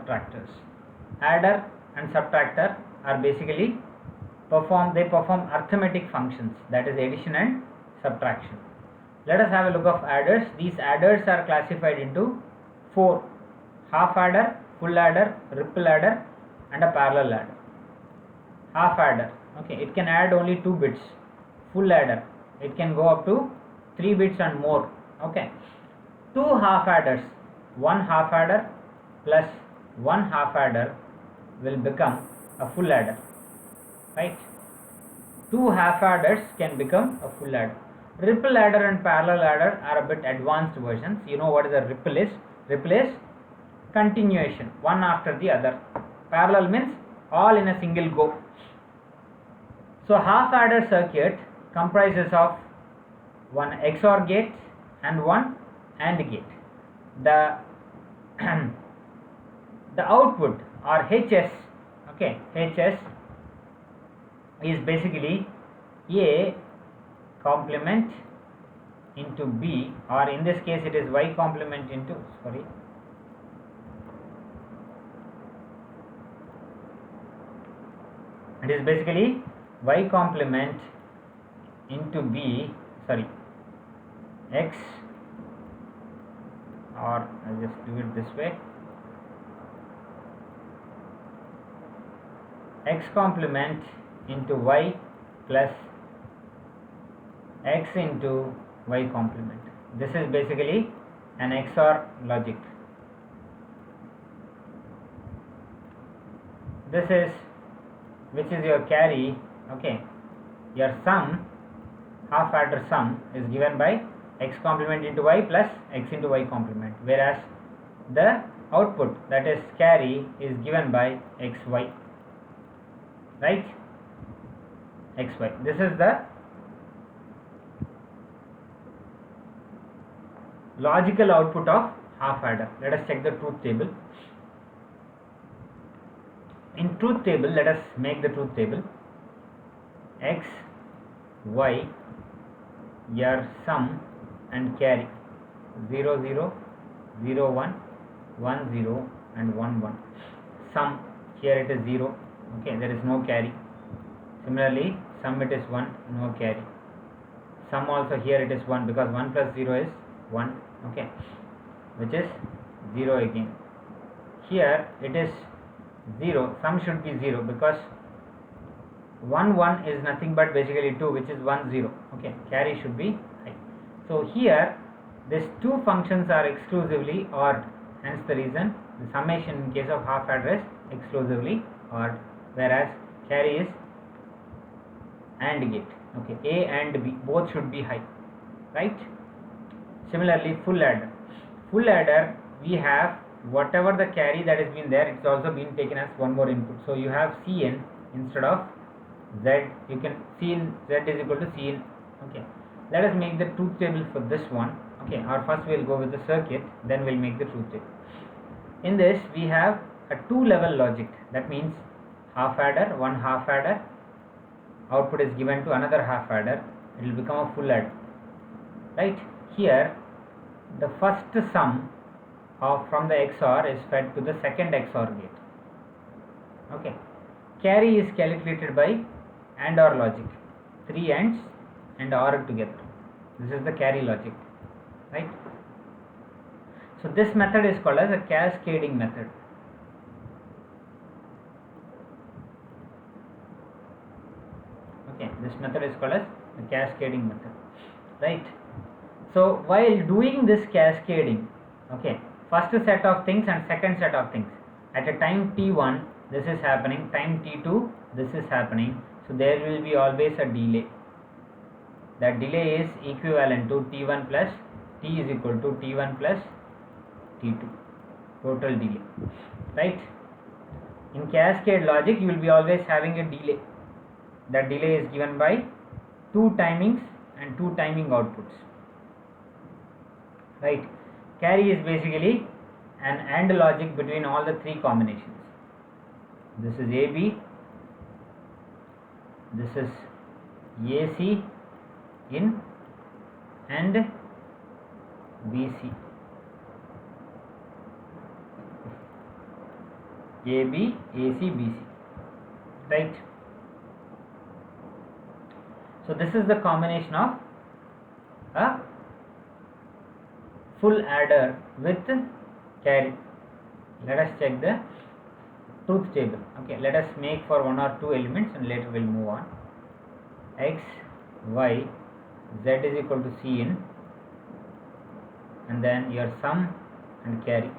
subtractors. Adder and subtractor are basically perform arithmetic functions, that is addition and subtraction. Let us have a look of adders. These adders are classified into 4: half adder, full adder, ripple adder, and a parallel adder. Half adder, okay, it can add only 2 bits. Full adder, it can go up to 3 bits and more. Okay, 2 half adders, 1 half adder plus 1 half adder will become a full adder, right? 2 half adders can become a full adder. Ripple adder and parallel adder are a bit advanced versions. You know what is a ripple is? Ripple is continuation, one after the other. Parallel means all in a single go. So half adder circuit comprises of one XOR gate and one AND gate. The the output or HS, okay, HS is basically A complement into B, or in this case it is Y complement into, it is basically Y complement into B, X, or I'll just do it this way, X complement into Y plus X into Y complement. This is basically an XOR logic. This is, which is your carry, okay. Your sum, half adder sum, is given by X complement into Y plus X into Y complement, whereas the output, that is carry, is given by XY, right? XY. This is the logical output of half adder. Let us check the truth table. In truth table, let us make the truth table. X, Y, your sum and carry 0 0 0 1 1 0 and 1 1. Sum, here it is 0, okay, there is no carry. Similarly, sum it is 1, no carry. Sum also here it is 1, because 1 plus 0 is 1, okay, which is 0 again. Here it is 0, sum should be 0, because 1 1 is nothing but basically 2, which is 1 0, okay, carry should be high. So here these two functions are exclusively ORed, hence the reason the summation in case of half adder is exclusively ORed, whereas carry is AND gate, okay, A and B both should be high, right? Similarly, full adder. Full adder, we have whatever the carry that has been there, it's also been taken as one more input. So you have Cn instead of Z. You can Cn, Z is equal to Cn. Okay. Let us make the truth table for this one. Okay. Or first we'll go with the circuit, then we'll make the truth table. In this, we have a 2-level logic. That means half adder, one half adder. Output is given to another half adder. It will become a full adder. Right. Here, the first sum from the XOR is fed to the second XOR gate. Okay. Carry is calculated by AND OR logic. 3 ANDs and OR together. This is the carry logic, right? So this method is called as a cascading method. Okay, this method is called as a cascading method, right? So while doing this cascading, okay, first set of things and second set of things, at a time t1 this is happening, time t2 this is happening, so there will be always a delay. That delay is equivalent to t1 plus t is equal to t1 plus t2, total delay, right? In cascade logic, you will be always having a delay. That delay is given by 2 timings and 2 timing outputs, right? Carry is basically an AND logic between all the 3 combinations. This is AB, this is AC in and BC. AB, AC, BC, right? So this is the combination of a full adder with carry. Let us check the truth table. Okay, let us make for one or two elements and later we'll move on. X, Y, Z is equal to Cin, and then your sum and carry.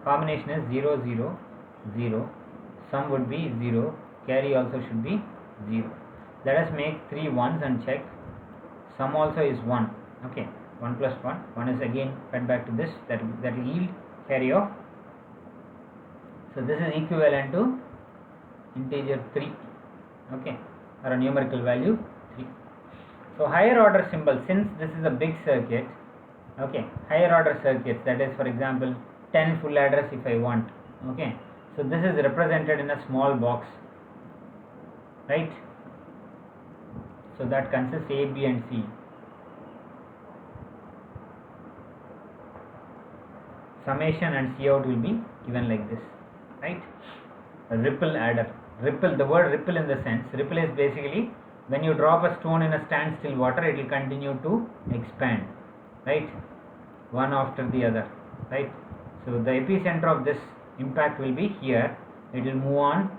Combination is 0, 0, 0. Sum would be 0, carry also should be 0. Let us make 3 ones and check. Sum also is 1. Okay, 1 plus 1. 1 is again fed back to this, that will yield carry of. So this is equivalent to integer 3. Okay, or a numerical value 3. So higher order symbol, since this is a big circuit, okay, higher order circuits, that is for example 10 full adders if I want. Okay, so this is represented in a small box, right? So that consists A, B and C. Summation and C out will be given like this, right? A ripple adder. Ripple, the word ripple in the sense, ripple is basically when you drop a stone in a standstill water, it will continue to expand, right? One after the other, right? So the epicenter of this impact will be here. It will move on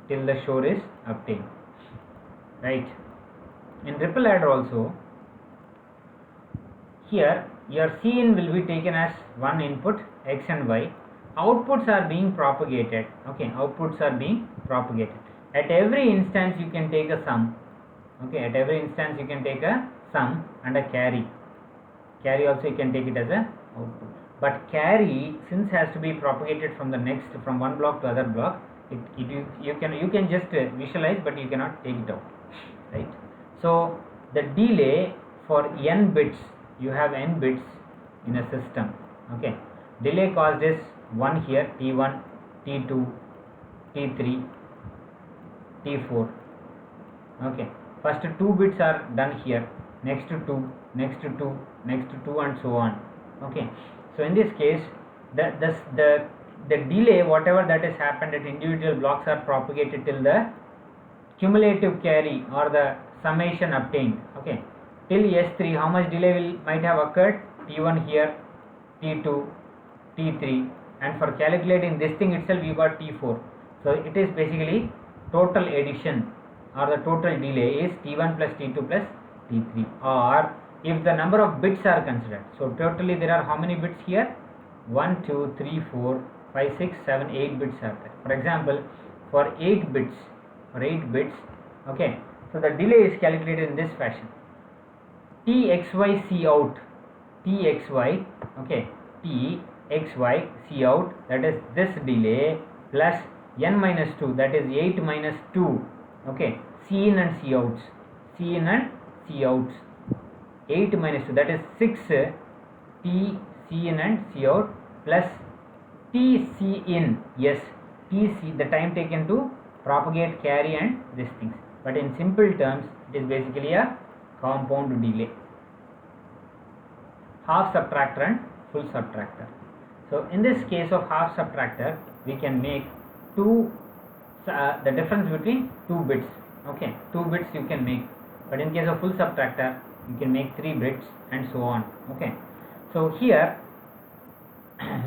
till the shore is obtained, right? In ripple adder also, here your Cin will be taken as one input, X and Y. Outputs are being propagated. Okay, outputs are being propagated. At every instance you can take a sum. Okay, at every instance you can take a sum and a carry. Carry also you can take it as a output. But carry, since has to be propagated from the next, from one block to other block, you can just visualize, but you cannot take it out, right? So the delay for n bits, you have n bits in a system. Okay, delay caused is 1 here, T1, T2, T3, T4. Okay, first 2 bits are done here, next to 2, next to 2, next to 2 and so on. Okay, so in this case the delay, whatever that has happened at individual blocks, are propagated till the cumulative carry or the summation obtained. Okay, till S3 how much delay might have occurred? T1 here, T2, T3, and for calculating this thing itself you got T4. So it is basically total addition or the total delay is T1 plus T2 plus T3, or if the number of bits are considered. So totally there are how many bits here? 1, 2, 3, 4, 5, 6, 7, 8 bits are there. For example, for 8 bits, okay, so the delay is calculated in this fashion. TXY C out, TXY, okay, TXY C out, that is this delay, plus n minus 2, that is 8 minus 2, okay, C in and C outs, C in and C outs, 8 minus 2, that is 6 T C in and C out, plus T C in, yes, T C, the time taken to propagate, carry and these things. But in simple terms, it is basically a compound delay. Half subtractor and full subtractor. So in this case of half subtractor, we can make the difference between 2 bits. Okay, 2 bits you can make, but in case of full subtractor you can make 3 bits and so on. Okay, so here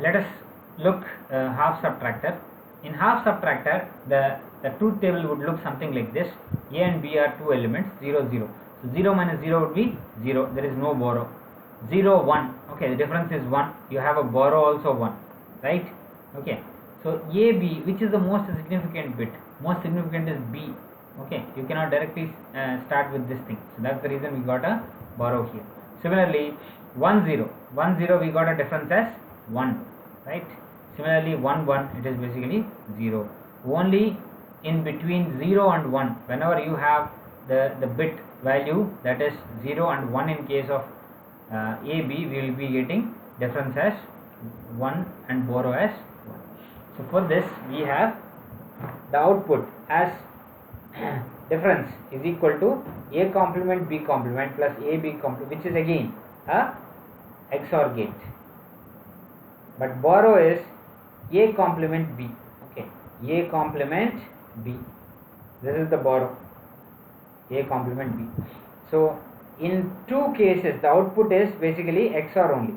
let us look half subtractor. In half subtractor, the truth table would look something like this. A and B are 2 elements, 0, 0. So 0 minus 0 would be 0. There is no borrow. 0, 1. Okay, the difference is 1. You have a borrow also 1, right? Okay. So A, B, which is the most significant bit? Most significant is B. Okay, you cannot directly start with this thing. So that's the reason we got a borrow here. Similarly, 1, 0. 1, 0 we got a difference as 1, right? Similarly, 1, 1, it is basically 0. Only in between 0 and 1, whenever you have the bit value that is 0 and 1 in case of A, B, we will be getting difference as 1 and borrow as 1. So for this we have the output as difference is equal to A complement B complement plus AB complement, which is again a XOR gate. But borrow is A complement B. Okay, A complement B. This is the borrow, A complement B. So in two cases the output is basically XOR only,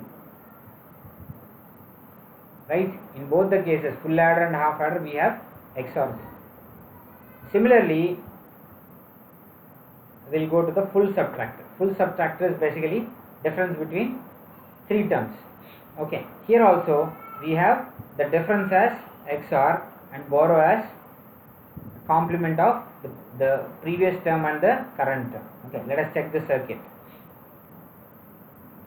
right? In both the cases, full adder and half adder, we have XOR. Similarly, we'll go to the full subtractor. Full subtractor is basically difference between three terms. Okay, here also we have the difference as XOR and borrow as complement of the previous term and the current term. Okay, let us check the circuit.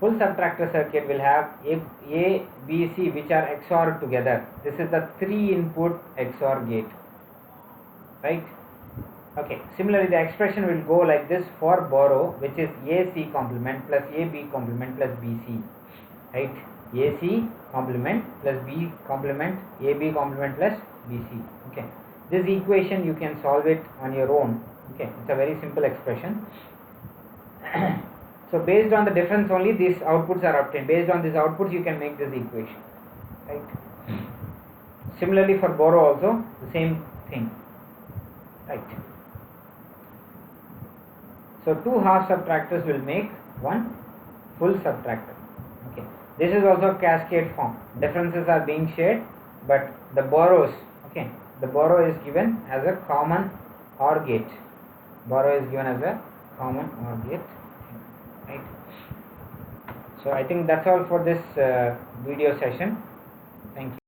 Full subtractor circuit will have A, B, C which are XOR together. This is the 3 input XOR gate, right? Okay, similarly the expression will go like this for borrow, which is AC complement plus AB complement plus BC, right? AC complement plus B complement, AB complement plus BC. Okay, this equation you can solve it on your own. Okay, it's a very simple expression. So based on the difference only these outputs are obtained. Based on these outputs you can make this equation, right? Similarly for borrow also the same thing, right? So two half subtractors will make one full subtractor. Okay, this is also cascade form. Differences are being shared, but the borrows, okay, the borrow is given as a common OR gate. Borrow is given as a common OR gate, right? So I think that's all for this video session. Thank you.